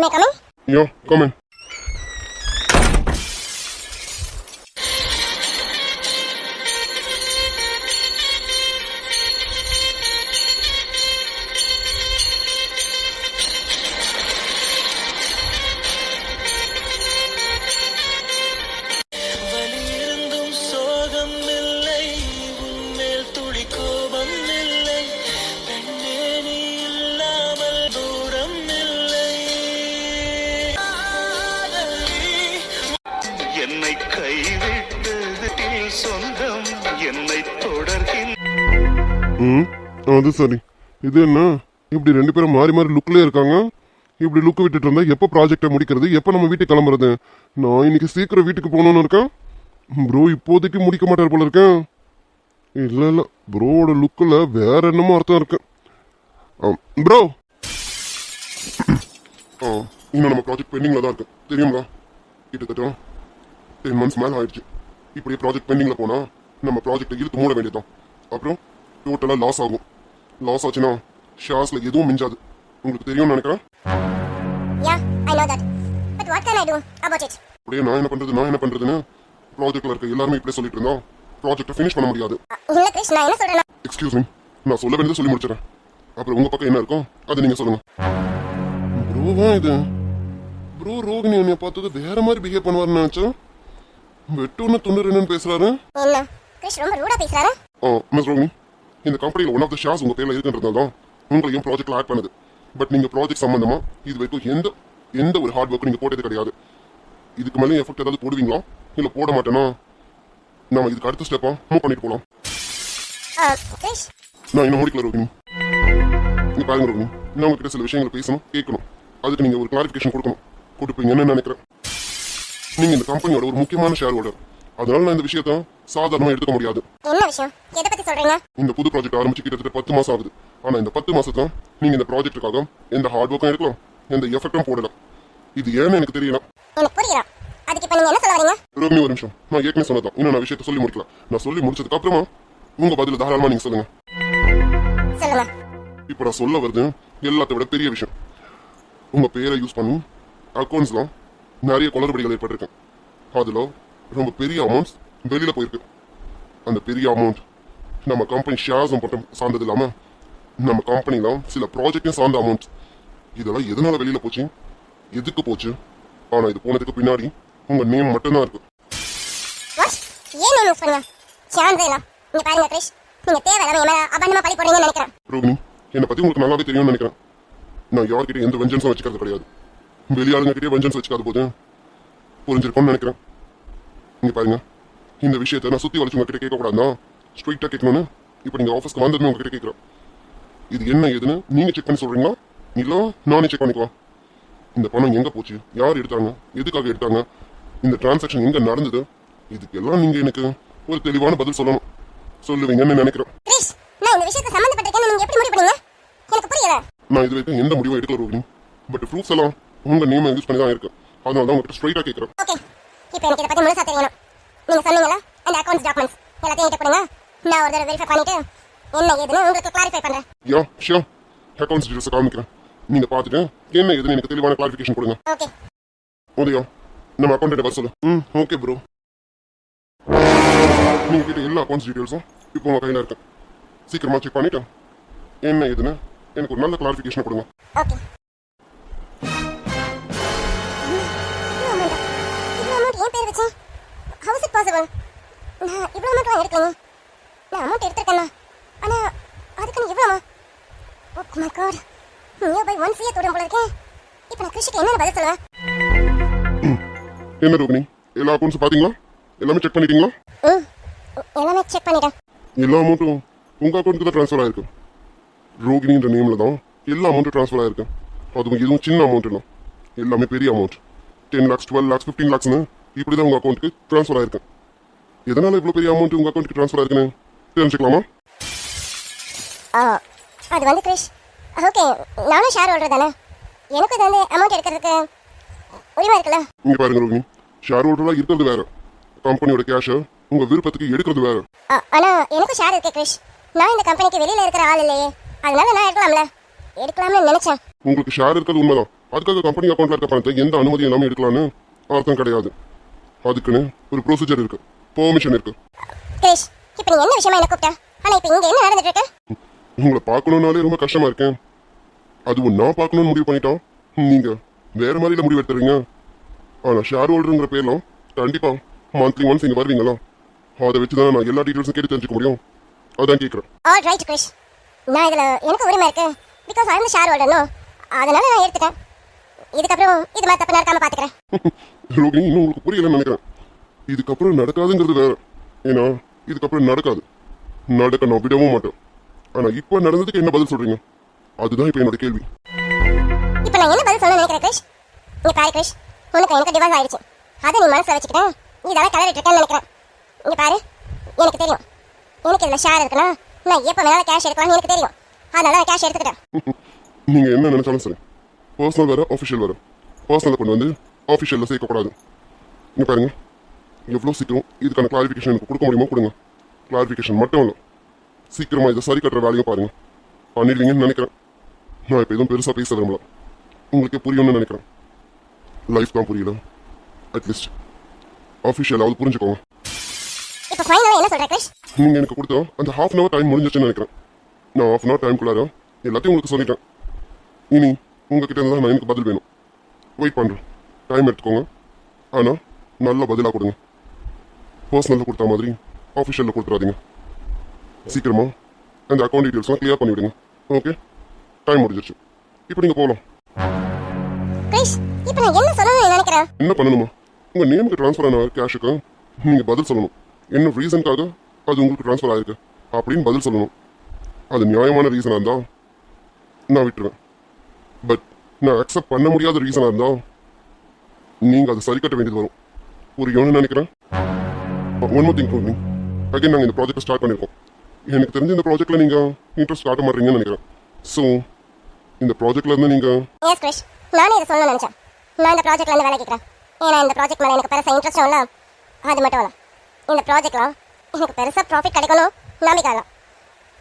May I come in? Yeah, come in. வலியிருந்தும் சோகம் இல்லை உன்மேல் துளி கோபம் இல்லை கண்ணே நீ இல்லாமல் தூரம் இல்லை என்னை கைவிட்டது சொந்தம் என்னை தொடர்கின்ற அது சரி. இது என்ன இப்படி ரெண்டு பேரும் மாறி மாறி லுக்லயே இருக்காங்க? இப்படி லுக் விட்டுட்டு இருந்தா எப்போ ப்ராஜெக்டை முடிக்கிறது, எப்போ நம்ம வீட்டுக்கு கிளம்புறது? நான் இன்னைக்கு சீக்கிரம் வீட்டுக்கு போகணும்னு இருக்கேன். ப்ரோ இப்போதைக்கு முடிக்க மாட்டார் போல இருக்கேன். இல்ல இல்ல, ப்ரோவோட லுக்கில் வேற என்னமோ அர்த்தம் இருக்கு. ப்ரோ இன்னும் நம்ம ப்ராஜெக்ட் பெண்டிங்ல தான் இருக்கு தெரியுங்களா? கிட்டத்தட்ட 10 months மேலே ஆயிடுச்சு. இப்படியே ப்ராஜெக்ட் பெண்டிங்ல போனா நம்ம ப்ராஜெக்டை இழுத்து மூட வேண்டியதான். அப்புறம் டோட்டலா லாஸ் ஆகும். லாஸ் ஆச்சுன்னா ஷேர்ஸ்ல எதுவும் மிஞ்சாது. உங்களுக்கு தெரியும்னு நினைக்கிறேன். Yeah, I know that. But what can I do about it? அப்படியே நான் என்ன பண்றதுன்னு ப்ராஜெக்ட்ல இருக்க எல்லாருமே இப்படியே சொல்லிட்டு இருந்தோம். ப்ராஜெக்டை ஃபினிஷ் பண்ண முடியாது. இல்ல கிருஷ், நான் என்ன சொல்றேன்னா எக்ஸ்கியூஸ் மீ, நான் சொல்ல வேண்டியதை சொல்லி முடிச்சிடறேன். அப்புறம் உங்க பக்கம் என்ன இருக்கும் அதை நீங்க சொல்லுங்க. ப்ரோவா இது? ப்ரோ ரோகிணி என்னைய பார்த்தது வேற மாதிரி பிஹேவ் பண்ணுவாருன்னு நினைச்சேன். வெட்டுன்னு துண்டு என்னன்னு பேசுறாரு. என்ன கிருஷ் ரொம்ப ரூடா பேசுறாரு? மிஸ் ரோகிணி, இந்த கம்பெனியில் ஒன் ஆஃப் த ஷேர்ஸ் உங்க பேர்ல இருக்குன்றதால தான் உங்களையும் ப்ராஜெக்ட்ல ஆட் பண்ணுது. பட் நீங்க ப்ராஜெக்ட் சம்பந்தமா இது வரைக்கும் எந்த ஒரு ஹார்ட் ஒர்க்கும் நீங்க போட்டது கிடையாது. இதுக்கு மேலே எஃபெக்ட் ஏதாவது போடுவீங்களா இல்ல போட மாட்டேன்னா நாம இதுக்கு அடுத்த ஸ்டெப்பா மூவ் பண்ணிட்டு போலாம். கிருஷ், நான் இன்னும் முடிக்கல ரோகிணி. நீங்க பாருங்க ரோகிணி, நான் உங்ககிட்ட சில விஷயங்களை பேசணும், கேட்கணும். அதுக்கு நீங்க ஒரு கிளாரிஃபிகேஷன் கொடுப்பீங்கன்னு நினைக்கிறேன். நீங்க இந்த கம்பெனியோட ஒரு முக்கியமான ஷேர் ஹோல்டர். அதனால நான் இந்த விஷயத்த சாதாரணமா எடுத்துக்க முடியாது. என்ன விஷயம்? எதை பத்தி சொல்றீங்க? இந்த புது ப்ராஜெக்ட் ஆரம்பிச்சு கிட்டத்தட்ட 10 மாசம் ஆகுது. ஆனா இந்த 10 மாசத்துல நீங்க இந்த ப்ராஜெக்டுக்காக எந்த ஹார்ட் ஒர்க்கும் எடுக்கலாம், எந்த எஃபெக்டும் போடலாம். இது ஏன்னு எனக்கு தெரியல. எனக்கு புரியல. அதுக்கு இப்ப நீங்க என்ன சொல்ல வரீங்க? ரோகிணி ஒரு நிமிஷம், நான் ஏற்கனவே சொன்னதான். இன்னும் நான் விஷயத்த சொல்லி முடிக்கல. நான் சொல்லி முடிச்சதுக்கு அப்புறமா உங்க பதில தாராளமா நீங்க சொல்லுங்க. சொல்லுங்க. இப்ப நான் சொல்ல வருது எல்லாத்தை விட பெரிய விஷயம். உங்க பேரை யூஸ் பண்ணி அக்கௌண்ட்ஸ்ல நிறைய குளறுபடிகள் ஏற்பட்டிருக்கு. அதுல ரொம்ப பெரிய அமௌண்ட்ஸ் வெளியில போயிருக்கு. அந்த பெரிய அமௌண்ட் நம்ம கம்பெனி ஷேர்ஸ் மட்டும் சார்ந்தது இல்லாம நம்ம கம்பெனில சில ப்ராஜெக்டும் சார்ந்த அமௌண்ட். இதெல்லாம் எதனால வெளியில போச்சு, எதுக்கு போச்சு? ஆனா இது போனதுக்கு பின்னாடி உங்க நேம் மட்டும்தான் இருக்கு. வாட்? ஏன் நேம் யூஸ் பண்ணுங்க? சான்ஸே இல்ல. நீங்க பாருங்க கிருஷ், நீங்க தேவையில்லாம என்ன அபண்டமா பழி போடுறீங்கன்னு நினைக்கிறேன். ரோகிணி, என்னை பத்தி உங்களுக்கு நல்லாவே தெரியும்னு நினைக்கிறேன். நான் யார்கிட்ட எந்த வெஞ்சன்ஸும் வச்சுக்கிறது கிடையாது. வெளியாளுங்க கிட்டே வெஞ்சன்ஸ் வச்சுக்காத போது புரிஞ்சிருக்கும்னு நினைக்கிறேன். நீங்க பாருங்க, இந்த விஷயத்த நான் சுத்தி வளைச்சு உங்ககிட்ட கேட்கக்கூடாதுன்னா ஸ்ட்ரைட்டா கேட்கணும்னு இப்போ நீங்க ஆஃபீஸ்க்கு வந்ததுன்னு உங்ககிட்ட கேட்குறேன். இது என்ன ஏதுன்னு நீங்க செக் பண்ணி சொல்றீங்களா இல்ல நானே செக் பண்ணிக்குவா? இந்த பணம் எங்க போச்சு, யார் எடுத்தாங்க, எதுக்காக எடுத்தாங்க, இந்த டிரான்சாக்ஷன் எங்க நடந்தது, இதுக்கெல்லாம் நீங்க எனக்கு ஒரு தெளிவான பதில் சொல்லணும். சொல்லுவீங்கன்னு நினைக்கிறேன். கிருஷ், நான் இந்த விஷயத்தை சம்பந்தப்பட்டிருக்கேன்னு நீங்க எப்படி முடிவு பண்ணீங்க? எனக்கு புரியல. நான் இது வரைக்கும் எந்த முடிவும் எடுக்கல ரோகிணி. பட் ப்ரூஃப்ஸ் எல்லாம் உங்க நேம் யூஸ் பண்ணி தான் இருக்கு. அதனால தான் உங்ககிட்ட ஸ்ட்ரைட்டா கேட்குறேன். ஓகே, இப்போ எனக்கு இதை பத்தி முழுசா தெரியணும். நீங்க சொன்னீங்களா அந்த அக்கவுண்ட்ஸ் டாக்குமெண்ட்ஸ் எல்லாத்தையும் என்கிட்ட கொடுங்க. நான் ஒரு தடவை வெரிஃபை பண்ணிட்டு என்ன ஏதுன்னு உங்களுக்கு கிளாரிஃபை பண்றேன். யா ஷியோர், அக்கௌண்ட்ஸ் டீடைல்ஸ் காமிக்கிறேன். நீங்க பார்த்துட்டு என்ன ஏதுன்னு எனக்கு தெளிவான கிளாரிஃபிகேஷன் கொடுங்க. ஓகே. உதயா, நம்ம அக்கௌண்ட் வர சொல்லு. Okay bro. நீங்க கிட்ட எல்லா அக்கௌண்ட்ஸ் டீடைல்ஸும் இப்போ உங்க கையில இருக்கு. சீக்கிரமா செக் பண்ணிட்டு என்ன ஏதுன்னு எனக்கு ஒரு நல்ல கிளாரிஃபிகேஷன் கொடுங்க. ஓகே. ஏன் பேர் வச்சேன்? How is it possible? நான் இவ்வளவு அமௌண்ட் எடுக்கலைங்க. நான் அமௌண்ட் எடுத்திருக்கேன்னா ஆனா அதுக்கு நீ இவ்வளோமா? Oh my god, nearby 1 CA தொடும் போல இருக்கேன். இப்போ நான் கிருஷிக்கு என்ன பதில் சொல்லுவேன்? என்ன ரோகிணி, எல்லா அக்கௌண்ட்ஸ் பாத்தீங்களா? எல்லாமே செக் பண்ணிட்டீங்களா? எல்லாமே செக் பண்ணிட்டேன். எல்லா அமௌண்ட்டும் உங்க அக்கௌண்ட்டுக்கு தான் ட்ரான்ஸ்ஃபர் ஆயிருக்கு. ரோகிணின்ற நேம்ல தான் எல்லா அமௌண்ட்டும் ட்ரான்ஸ்ஃபர் ஆயிருக்கு. அதுவும் எதுவும் சின்ன அமௌண்ட் இல்லை, எல்லாமே பெரிய அமௌண்ட். 10 lakhs, 12 lakhs, 15 lakhsன்னு இப்படிதான் உங்க அக்கௌண்ட்டுக்கு ட்ரான்ஸ்ஃபர் ஆயிருக்கு. எதனால இவ்வளவு பெரிய அமௌண்ட் உங்க அக்கௌண்ட்டுக்கு ட்ரான்ஸ்ஃபர் ஆயிருக்குன்னு தெரிஞ்சுக்கலாமா? அது வந்து கிருஷ், ஓகே, நானும் ஷேர் ஹோல்டர் தானே, எனக்கு இது வந்து அமௌண்ட் எடுக்கிறதுக்கு உரிமை இருக்குல்ல? இங்க பாருங்க ரோகிணி, ஷேர் ஹோல்டரா இருக்கிறது வேற, கம்பெனியோட கேஷை உங்க விருப்பத்துக்கு எடுக்கிறது வேற. ஆனா எனக்கு ஷேர் இருக்கு கிருஷ். நான் இந்த கம்பெனிக்கு வெளியில இருக்கிற ஆள் இல்லையே, அதனால நான் எடுக்கலாம்னு நினைச்சேன். உங்களுக்கு ஷேர் இருக்கிறது உண்மைதான். அதுக்காக கம்பெனி அக்கௌண்ட்ல இருக்க பணத்தை எந்த அனுமதி இல்லாமல் எடுக்கலான்னு அர்த்தம் கிடையாது. அதுக்குன்னு ஒரு ப்ரொசீஜர் இருக்கு, பெர்மிஷன் இருக்கு. கிரிஷ், இப்போ நீ என்ன விஷயமா என்ன கூப்பிட்ட? ஆனா இப்போ இங்க என்ன நடந்துட்டு இருக்கு? உங்களை பார்க்கணும்னாலே ரொம்ப கஷ்டமா இருக்கேன். அதுவும் நான் பார்க்கணும்னு முடிவு பண்ணிட்டோம், நீங்க வேற மாதிரில முடிவு எடுத்துறீங்க. ஆனா ஷேர் ஹோல்டருங்கிற பேர்லாம் கண்டிப்பா மந்த்லி ஒன்ஸ் இங்க வருவீங்களா? அதை வச்சுதான் நான் எல்லா டீட்டெயில்ஸும் கேட்டு தெரிஞ்சுக்க முடியும். அதான் கேட்குறேன். ஆல் ரைட் கிரிஷ், நான் இதுல எனக்கு உரிமை இருக்கு. Because I am the shareholder. No, அதனால நான் எடுத்துட்டேன். இதுக்கப்புறம் இது மாதிரி தப்பு நடக்காம பாத்துக்கிறேன். ரோகிணி, இன்னும் உங்களுக்கு புரியலன்னு நினைக்கிறேன். இதுக்கப்புறம் நடக்காதுங்கிறது வேற. ஏன்னா இதுக்கப்புறம் நடக்காது, நடக்க நான் விடவும் மாட்டேன். ஆனா இப்ப நடந்ததுக்கு என்ன பதில் சொல்றீங்க? அதுதான் இப்ப என்னோட கேள்வி. இப்போ நான் என்ன பதில் சொல்ல நினைக்கிறேன் கிரிஷ்? நீ பாரு கிரிஷ், உனக்கு எனக்கு டிவோர்ஸ் ஆயிடுச்சு. அதை நீ மனசுல வச்சுக்கிட்டேன் இதெல்லாம் கலரிட்டு இருக்கேன்னு நினைக்கிறேன். இங்க பாரு, எனக்கு தெரியும் எனக்கு இதுல ஷேர் இருக்குன்னா நான் எப்ப வேணாலும் கேஷ் எடுக்கலாம்னு எனக்கு தெரியும். அதனால நான் கேஷ் எடுத்துக்கிட்டேன். நீங்க என்ன நினைச்சாலும் சரி, பர்சனல் வேற ஆஃபிஷியல் வேற. பர்சனலை கொண்டு வந்து ஆஃபிஷியலில் சேர்க்கக்கூடாது. இங்க பாருங்க, எவ்வளோ சீக்கிரம் இதுக்கான கிளாரிஃபிகேஷன் எனக்கு கொடுக்க முடியுமோ கொடுங்க. கிளாரிஃபிகேஷன் மட்டும் இல்லை, சீக்கிரமா இதை சரி கட்டுற வேலையும் பாருங்க. பண்ணிடுவீங்கன்னு நினைக்கிறேன். நான் இப்போ எதுவும் பெருசாக பேச விரும்பல, உங்களுக்கு புரியும்னு நினைக்கிறேன். லைஃப் தான் புரியல, அட்லீஸ்ட் ஆஃபிஷியலாவது புரிஞ்சுக்கோங்க. இப்போ ஃபைனலா என்ன சொல்ற கிரிஷ்? நீங்க எனக்கு கொடுத்த அந்த ஹாஃப் அன் அவர் டைம் முடிஞ்சிச்சுன்னு நினைக்கிறேன். நான் ஹாஃப் அன் அவர் டைம்குள்ளார எல்லாத்தையும் உங்களுக்கு சொல்லிட்டேன். இனி உங்ககிட்ட இருந்தால் நான் எனக்கு பதில் வேணும். வெயிட் பண்ணுறேன், டைம் எடுத்துக்கோங்க. ஆனால் நல்ல பதிலாக கொடுங்க. பர்சனலில் கொடுத்த மாதிரி ஆஃபிஷியலில் கொடுத்துறாதீங்க. சீக்கிரமா அந்த அக்கௌண்ட் டீட்டெயில்ஸ்லாம் கிளியர் பண்ணிவிடுங்க. ஓகே, டைம் முடிஞ்சிருச்சு. இப்போ நீங்கள் போகலாம். கிரிஷ், இப்போ நான் என்ன சொல்லணும்னு நினைக்கிறேன்? என்ன பண்ணணுமா? உங்கள் நேமுக்கு ட்ரான்ஸ்ஃபர் ஆன கேஷுக்கு நீங்கள் பதில் சொல்லணும். என்ன ரீசனுக்காக அது உங்களுக்கு ட்ரான்ஸ்ஃபர் ஆயிருக்கு அப்படின்னு பதில் சொல்லணும். அது நியாயமான ரீசனாக இருந்தால் நான் விட்டுருவேன். பட் நான் அக்செப்ட் பண்ண முடியாத ரீசனாக இருந்தால் நீங்கள் அதை சரி கட்ட வேண்டியது வரும். புரியும்னு நினைக்கிறேன். One more thing proving again, நாங்கள் இந்த ப்ராஜெக்டை ஸ்டார்ட் பண்ணியிருக்கோம். எனக்கு தெரிஞ்ச இந்த ப்ராஜெக்டில் நீங்கள் இன்ட்ரெஸ்ட் காட்ட மாட்டீங்கன்னு நினைக்கிறேன். ஸோ இந்த ப்ராஜெக்டில் இருந்து நீங்கள் எஸ் கிரிஷ், நானே இதை சொல்லணும்னு நினைச்சேன். நான் இந்த ப்ராஜெக்ட்ல இருந்து வேலை கேட்குறேன். ஏன்னா இந்த ப்ராஜெக்ட் மேலே எனக்கு பெருசாக இன்ட்ரெஸ்டும் இல்லை. அது மட்டும் இல்லை, இந்த ப்ராஜெக்ட்லாம் எனக்கு பெருசாக ப்ராஃபிட் கிடைக்கணும் நம்பிக்கை இல்லை.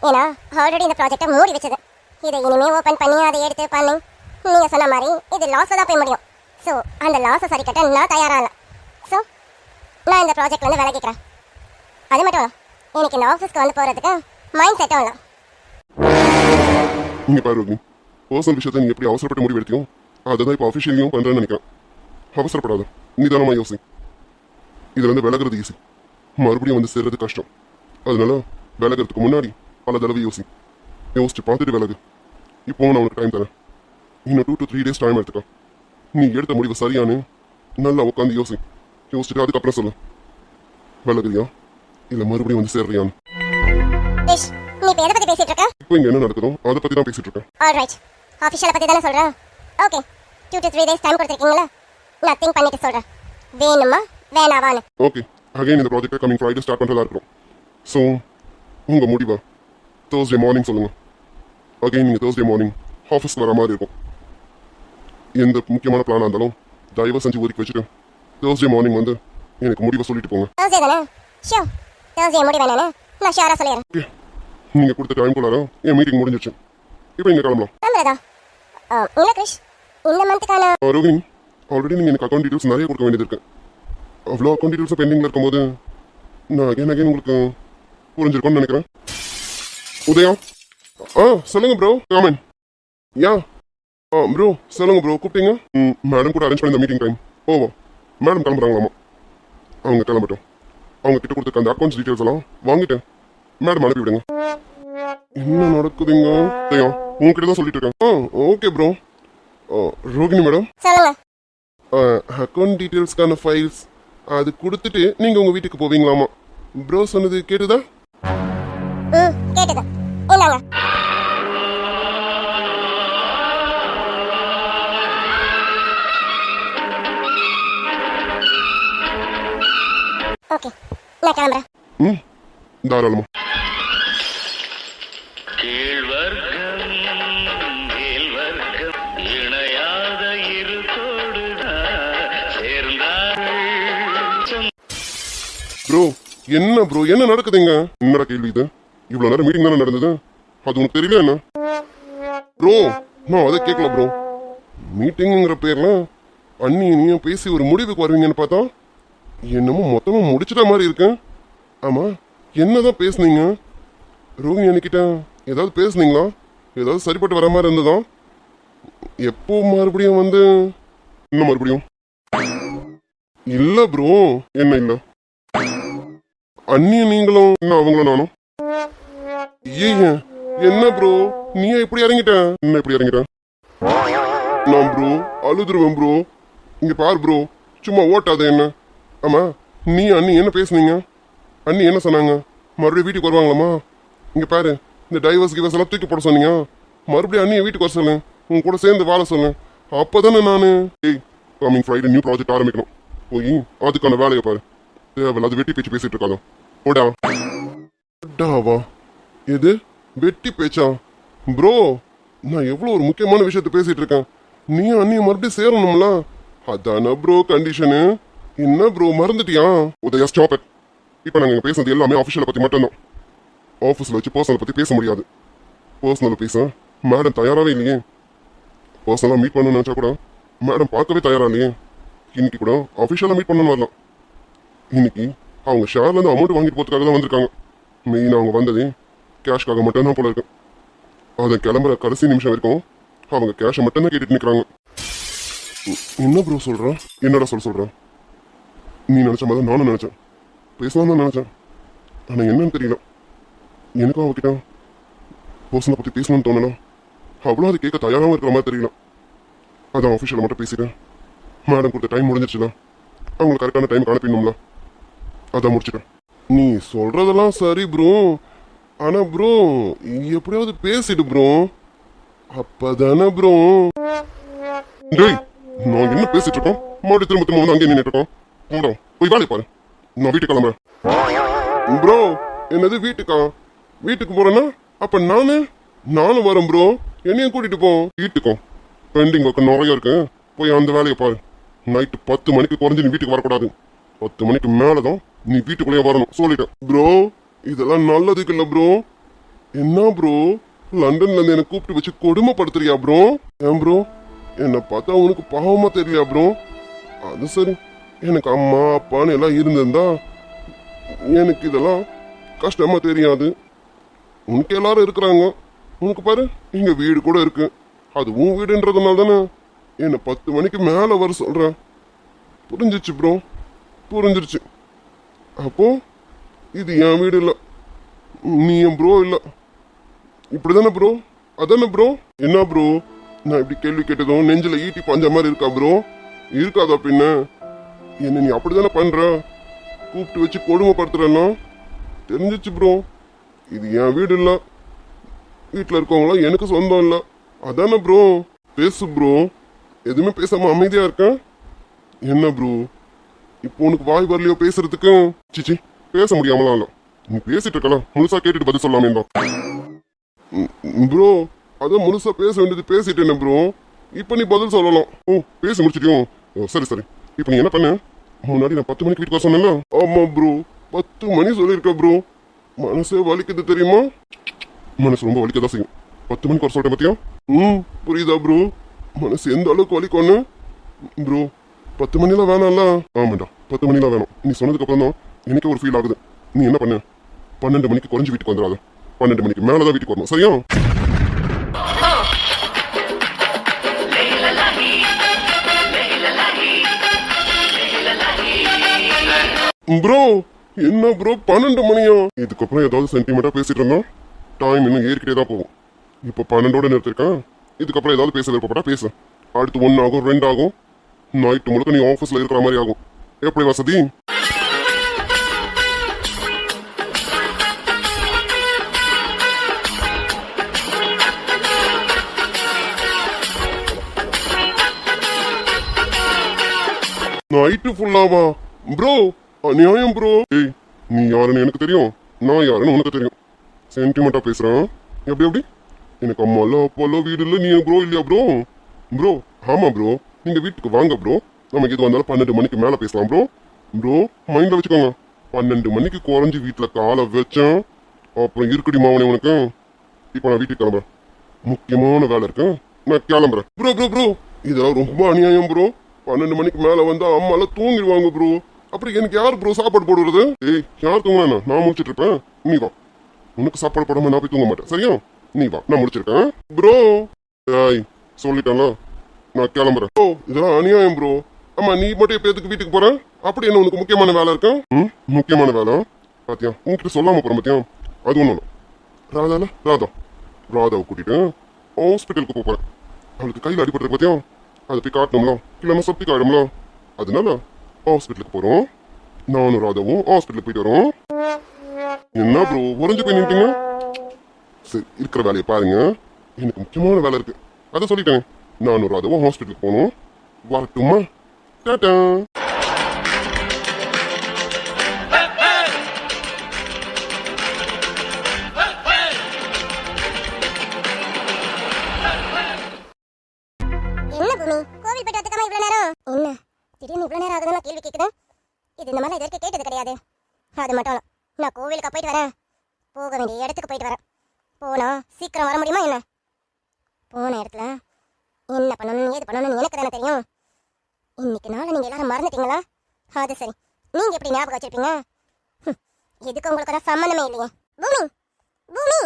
ஏன்னா ஆல்ரெடி இந்த ப்ராஜெக்டை மூடி வச்சது. இதை இனிமேல் ஓப்பன் பண்ணி அதை எடுத்து பண்ணி நீங்கள் சொன்ன மாதிரி இது லாஸில் தான் போய் முடியும். ஸோ அந்த லாஸை சரி கட்ட நான் தயாராக இல்லை. ஸோ நான் இந்த ப்ராஜெக்ட்லேருந்து வேலை கேட்குறேன். அது மட்டும் இல்லை, எனக்கு இந்த ஆஃபீஸ்க்கு வந்து போகிறதுக்கு மைண்ட் செட்டும் இல்லை. நீங்கள் பாரு ரோகிணி, பர்சனல் விஷயத்தை நீங்கள் எப்படி அவசரப்பட்டு முடிவு எடுத்தியும் அதை தான் இப்போ அஃபிஷியலையும் பண்ணுறேன்னு நினைக்கிறேன். அவசரப்படாத, நிதானமாக யோசி. இதுலேருந்து விலகிறது ஈஸி, மறுபடியும் வந்து சேர்றது கஷ்டம். அதனால விலகிறதுக்கு முன்னாடி பல தடவை யோசிச்சு பார்த்துட்டு விலகு. இப்போ நான் உனக்கு டைம் தரேன். இன்னும் 2 to 3 days டைம் எடுத்துக்க. நீ எடுத்த முடிவு சரியானு நல்லா உட்காந்து யோசிச்சுட்டு அதுக்கப்புறம் சொல்லு, விலகுறியா இல்லை மறுபடியும் வந்து சேர்றியான்னு. கிரிஷ், நீ இப்போ எதை பற்றி பேசிட்டு இருக்க? இப்போ இங்கே என்ன நடக்குதோ அதை பற்றி தான் பேசிட்டு இருக்கேன். ஆல் ரைட், ஆஃபீஷியலை பற்றி தானே சொல்கிறேன். ஓகே, 2 to 3 days டைம் கொடுத்துருக்கீங்களா? நான் திங்க் பண்ணிட்டு சொல்கிறேன், வேணுமா வேணாவான்னு. ஓகே, அகைன் இந்த ப்ராஜெக்டை கமிங் ஃப்ரைடே ஸ்டார்ட் பண்ணுறதா இருக்கிறோம். ஸோ உங்கள் முடிவை தேர்ஸ்டே மார்னிங் சொல்லுங்கள். அகைன் நீங்கள் தேர்ஸ்டே மார்னிங் ஆஃபீஸ்க்கு வர மாதிரி இருக்கும். எந்த முக்கியமான பிளானாக இருந்தாலும் தயவு செஞ்சு ஒதுக்கி வச்சுட்டு தேர்ஸ்டே மார்னிங் வந்து எனக்கு முடிவை சொல்லிட்டு போங்க. தேர்ஸ்டே தானே? ஷியோர், தேர்ஸ்டே முடிவு வேணானே நான் ஷியோராக சொல்லிடுறேன். ஓகே, நீங்கள் கொடுத்த டைம் குள்ளார என் மீட்டிங் முடிஞ்சிருச்சு. இப்போ நீங்கள் கிளம்பலாம். நம்புறதா? இல்லை கிரிஷ், இந்த மந்த்துக்கான ரோஹினி, ஆல்ரெடி நீங்கள் எனக்கு அக்கௌண்ட் டீட்டெயில்ஸ் நிறைய கொடுக்க வேண்டியது இருக்கு. அவ்வளோ அக்கௌண்ட் டீட்டெயில்ஸ் பெண்டிங்கில் இருக்கும்போது நான் அகைன் உங்களுக்கு புரிஞ்சிருக்கோன்னு நினைக்கிறேன். உதயா, சொல்லுங்க ப்ரோ. காமன் யா ப்ரோ, சொல்லுங்க ப்ரோ. கூப்பிட்டீங்க? மேடம் கூட அரேஞ்ச் பண்ணி இந்த மீட்டிங் டைம். ஓவா, மேடம் கிளம்புறாங்களாமா. அவங்க கிளம்பட்டும். அவங்க கிட்ட கொடுத்துருக்க அந்த அக்கௌண்ட்ஸ் டீட்டெயில்ஸ் எல்லாம் வாங்கிட்டேன். மேடம் அனுப்பி விடுங்க. என்ன நடக்குதுங்க? உதயா, உங்ககிட்ட தான் சொல்லிட்டு இருக்கேன். Okay bro. ரோகிணி மேடம், சொல்லுங்க. அக்கௌண்ட் டீட்டெயில்ஸ்க்கான ஃபைல்ஸ் அது கொடுத்துட்டு நீங்கள் உங்கள் வீட்டுக்கு போவீங்களாமா. ப்ரோ சொன்னது கேட்டுதா? கேட்டுது. என்னங்க? ஓகே, நான் கிளம்புறேன். தாராளமா. கீழ்வர்க்கம் மேல்வர்க்கம் இணையாத இரு கோடுதான் சேர்ந்தார்கள். ப்ரோ, என்ன ப்ரோ, என்ன நடக்குதுங்க? என்னடா கேள்வி இது? இவ்வளோ நேரம் மீட்டிங் தானே நடந்தது, அது உனக்கு தெரியல என்ன? ப்ரோ, நான் அதை கேட்கல ப்ரோ. மீட்டிங்குங்கிற பேர்ல அண்ணி நீயும் பேசி ஒரு முடிவுக்கு வருவீங்கன்னு பார்த்தா என்னமோ மொத்தமா முடிச்சிட்ட மாதிரி இருக்கேன். ஆமா, என்னதான் பேசுனீங்க? ரோகிணி அன்னிக்கிட்ட ஏதாவது பேசுனீங்களா? ஏதாவது சரிப்பட்டு வர மாதிரி இருந்ததா? எப்போ மறுபடியும் வந்து என்ன மறுபடியும்? இல்ல ப்ரோ, என்ன இல்ல அண்ணியும் நீங்களும் என்ன அவங்களும் நானும்? ஏன் என்ன ப்ரோ நீ இப்படி இறங்கிட்ட? என்ன இப்படி இறங்கிட்ட? நான் ப்ரோ அழுதுருவேன் ப்ரோ. இங்க பாரு ப்ரோ, சும்மா ஓட்டாத என்ன. ஆமா, நீ அண்ணி என்ன பேசுனீங்க? அண்ணி என்ன சொன்னாங்க? மறுபடியும் வீட்டுக்கு வருவாங்களாமா? இங்க பாரு, இந்த டைவர்ஸ் கிவர்ஸ் எல்லாம் தூக்கி போட சொன்னீங்க. மறுபடியும் அண்ணியை வீட்டுக்கு வர சொல்லு, உன் கூட சேர்ந்து வாழ சொல்லு. அப்பதானே நானு கமிங் ஃப்ரைடே நியூ ப்ராஜெக்ட் ஆரம்பிக்கணும். போய் அதுக்கான வேலையை பாரு. தேவையில்ல அது வெட்டி பேச்சு பேசிட்டு இருக்காங்க. ஓடா டாவா எது வெட்டி பேச்சா? ப்ரோ நான் எவ்வளவு ஒரு முக்கியமான விஷயத்த பேசிட்டு இருக்கேன். நீ அண்ணியை மறுபடியும் சேரணும்ல, அதான ப்ரோ கண்டிஷனு. என்ன ப்ரோ மறந்துட்டியா? Udaya stop it. இப்போ நாங்கள் பேசுறது எல்லாமே அஃபிஷியலை பற்றி மட்டும்தான். ஆஃபீஸில் வச்சு பர்சனலை பற்றி பேச முடியாது. பர்சனலை பேச மேடம் தயாராகவே இல்லையே. பர்சனலாக மீட் பண்ணணும்னு நினச்சா கூட மேடம் பார்க்கவே தயாரா இல்லையே. இன்னைக்கு கூட அஃபிஷியலாக மீட் பண்ணணும்னு வரலாம். இன்னைக்கு அவங்க ஷேர்லேருந்து அமௌண்ட் வாங்கிட்டு போகிறதுக்காக தான் வந்திருக்காங்க. மெயினாக அவங்க வந்ததே கேஷ்காக மட்டும்தான் போல இருக்கு. அதை கிளம்புற கடைசி நிமிஷம் வரைக்கும் அவங்க கேஷை மட்டும்தான் கேட்டுட்டு நிற்கிறாங்க. என்ன ப்ரோ சொல்கிறேன்? என்னடா சொல்கிறேன்? நீ நினச்ச மாதிரி நானும் நினச்சேன், பேசலாம் தான் நினச்சேன். ஆனால் என்னன்னு தெரியல, எனக்கும் அவகிட்ட பர்சனை பற்றி பேசணும்னு தோணலாம். அவ்வளோ அது கேட்க தயாராகவும் இருக்கிற மாதிரி தெரியல. அதான் ஆஃபீஷியலை மட்டும் பேசிட்டேன். மேடம் கொடுத்த டைம் முடிஞ்சிச்சுல, அவங்களுக்கு கரெக்டான டைம் அனுப்பிடணும்ல, அதான் முடிச்சிட்டேன். நீ சொல்றதெல்லாம் சரி ப்ரோ, ஆனா ப்ரோ எப்படியாவது பேசிடு ப்ரோ, அப்பதானே ப்ரோ. டேய் நான் என்ன பேசிட்டு இருக்கோம்? மறுபடியும் திரும்ப திரும்ப வந்து அங்கே நின்றுட்டு இருக்கோம். போடா போய் வேலையை பாரு, நான் வீட்டுக்கு கிளம்புறேன். ப்ரோ என்னது வீட்டுக்கா? வீட்டுக்கு போறேன்னா அப்ப நானும் வரேன் ப்ரோ. என்னையும் கூட்டிட்டு போ. வீட்டுக்கும் பெண்டிங் ஒர்க் நிறைய இருக்கு, போய் அந்த வேலையை பாரு. நைட்டு 10 மணிக்கு குறைஞ்சு நீ வீட்டுக்கு வரக்கூடாது. 10 மணிக்கு மேலதான் நீ வீட்டுக்குள்ளேயே வரணும் சொல்லிட்டேன். ப்ரோ இதெல்லாம் நல்லதுக்கு இல்ல ப்ரோ. என்ன ப்ரோ லண்டன்ல இருந்து என்ன கூப்பிட்டு வச்சு கொடுமைப்படுத்துறியா ப்ரோ? ஏன் ப்ரோ என்னை பார்த்தா உனக்கு பாவமா தெரியலையா ப்ரோ? அது சரி, எனக்கு அம்மா அப்பான்னு எல்லாம் இருந்திருந்தா எனக்கு இதெல்லாம் கஷ்டமா தெரியாது. உனக்கு எல்லாரும் இருக்கிறாங்க, உனக்கு பாரு இங்க வீடு கூட இருக்கு. அது உன் வீடுன்றதுனால தானே என்னை 10 மணிக்கு மேல வர சொல்ற. புரிஞ்சிச்சு ப்ரோ, புரிஞ்சிருச்சு. அப்போ இது என் வீடு இல்ல, நீ என் ப்ரோ இல்ல, இப்படிதானே ப்ரோ? அதானே ப்ரோ? என்ன ப்ரோ நான் இப்படி கேள்வி கேட்டதும் நெஞ்சில ஈட்டி பஞ்ச மாதிரி இருக்கா ப்ரோ? இருக்காதா பின்ன? என்ன நீ அப்படிதானே பண்ற? கூப்பிட்டு வச்சு கொடுமைப்படுத்துறேன்னா தெரிஞ்சிச்சு ப்ரோ. இது என் வீடு இல்ல, வீட்டுல இருக்கவங்களாம் எனக்கு சொந்தம் இல்ல, அதானே ப்ரோ? பேசு ப்ரோ. எதுவுமே பேசாம அமைதியா இருக்கேன். என்ன ப்ரோ இப்போ உனக்கு வாய் வரலையோ பேசுறதுக்கு? சிச்சி பேச முடியாமலாம் இல்ல, நீ பேசிட்டு இருக்கலாம், முழுசா கேட்டுட்டு பதில் சொல்லாமே தான் ப்ரோ. அதான் முழுசா பேச வேண்டியது பேசிட்டேன் ப்ரோ. இப்ப நீ பதில் சொல்லலாம். ஓ பேசி முடிச்சிட்டியும்? சரி சரி. இப்ப நீ என்ன பண்ண? முன்னாடி நான் 10 மணிக்கு வீட்டுக்கு வர சொன்னேன்ல? ஆமா ப்ரோ 10 மணி சொல்லியிருக்க ப்ரோ. மனசே வலிக்குது தெரியுமா? மனசு ரொம்ப வலிக்கதான் செய்யும். 10 மணிக்கு வர சொல்லிட்டேன் பத்தியா? புரியுதா ப்ரோ? மனசு எந்த அளவுக்கு வலிக்கும்னு ப்ரோ? 10 மணிலாம் வேணாம்ல? ஆமாண்டா 10 மணிலாம் வேணும். நீ சொன்னதுக்கு அப்புறம் தான் எனக்கு ஒரு ஃபீல் ஆகுது. நீ என்ன பண்ண? 12 மணிக்கு குறைஞ்சு வீட்டுக்கு வந்துடாத, 12 மணிக்கு மேலதான் வீட்டுக்கு வரணும், சரியா? ப்ரோ என்ன ப்ரோ 12 மணியா? இதுக்கப்புறம் ஏதாவது சென்டிமெண்டா பேசிட்டு இருந்தா டைம் இன்னும் ஏறிக்கிட்டே தான் போகும். இப்போ 12ஓட நிறுத்திருக்கேன். இதுக்கப்புறம் ஏதாவது பேச விருப்பப்பட்டா பேசு. அடுத்து 1 ஆகும் 2 ஆகும், நைட்டு முழுக்க நீ ஆஃபீஸ்ல இருக்கிற மாதிரி ஆகும். எப்படி வசதி? நைட்டு ஃபுல்லாவா ப்ரோ? அநியாயம் ப்ரோ. ஏய் நீ யாருன்னு எனக்கு தெரியும், நான் யாருன்னு உனக்கு தெரியும். சென்டிமெண்டா பேசுறேன். எப்படி எப்படி? எனக்கு அம்மா இல்ல அப்பா இல்ல வீடு இல்ல, நீ ப்ரோ இல்லையா ப்ரோ? ப்ரோ ஆமா ப்ரோ, நீங்க வீட்டுக்கு வாங்க ப்ரோ. நமக்கு இது வந்தாலும் 12 மணிக்கு மேல பேசலாம் ப்ரோ. ப்ரோ மைண்ட்ல வச்சுக்கோங்க, 12 மணிக்கு குறைஞ்சு வீட்டுல காலை வச்சேன் அப்புறம் இருக்குடி மாவனே உனக்கு. இப்போ நான் வீட்டுக்கு கிளம்புறேன், முக்கியமான வேலை இருக்கு, நான் கிளம்புறேன். ப்ரோ ப்ரோ ப்ரோ இதெல்லாம் ரொம்ப அநியாயம் ப்ரோ. 12 மணிக்கு மேல வந்து அம்மாலாம் தூங்கிடுவாங்க ப்ரோ. அப்புறம் எனக்கு யார் ப்ரோ சாப்பாடு போடுறது? ஏய், யார் தூங்கினா? நான் முடிச்சிட்டு இருப்பேன், நீ வா. உனக்கு சாப்பாடு போடாம நான் போய் தூங்க மாட்டேன், சரியா? நீ வா, நான் முடிச்சிருக்கேன் ப்ரோ. ஏய், சொல்லிட்டேன்ல, நான் கிளம்புறேன். ஓ, இதெல்லாம் அநியாயம் ப்ரோ. ஆமா, நீ மட்டும் இப்ப எதுக்கு வீட்டுக்கு போற? அப்படி என்ன உனக்கு முக்கியமான வேலை இருக்கா? முக்கியமான வேலை பாத்தியா? உன்கிட்ட சொல்லாம போற பாத்தியா? அது ஒண்ணும் ராதால ராதாவை கூட்டிட்டு ஹாஸ்பிட்டலுக்கு போறேன். அவளுக்கு கையில் அடிபட்டு பாத்தியா? அதை போய் காட்டணும்ல, இல்லைன்னா சப்பி காயிடும்ல. அதனால ஹாஸ்பிட்டலுக்கு போறோம். நானும் ராதாவும் ஹாஸ்பிட்டலுக்கு போயிட்டு வரோம். என்ன ப்ரோ உறைஞ்சு போய் நின்ட்டீங்க? சரி, இருக்கிற வேலையை பாருங்க. எனக்கு முக்கியமான வேலை இருக்கு, அதை சொல்லிட்டேன். நானும் ராதாவும் ஹாஸ்பிட்டலுக்கு போகணும். வரட்டுமா? டாடா. என்ன பூமி, கோவில் போயிட்டு வரதுக்காம இவ்வளவு நேரம்? என்ன திடீர்னு இவ்வளவு நேரம் ஆகுதுன்னு கேள்வி கேக்குது? இது இந்த மாதிரி இது வரைக்கும் கேட்டது கிடையாது. அது மட்டும் இல்ல, நான் கோவிலுக்கு போயிட்டு வரேன், போக வேண்டிய இடத்துக்கு போயிட்டு வரேன். போனா சீக்கிரம் வர முடியுமா என்ன? போன இடத்துல என்ன பண்ணணும் ஏது பண்ணணும்னு எனக்கு தானே தெரியும். இன்னைக்கு நாளை நீங்க எல்லாரும் மறந்துட்டீங்களா? அது சரி, நீங்க எப்படி ஞாபகம் வச்சிருப்பீங்க? இதுக்கு உங்களுக்கு தான் சம்மந்தமே இல்லையே. பூமி பூமி,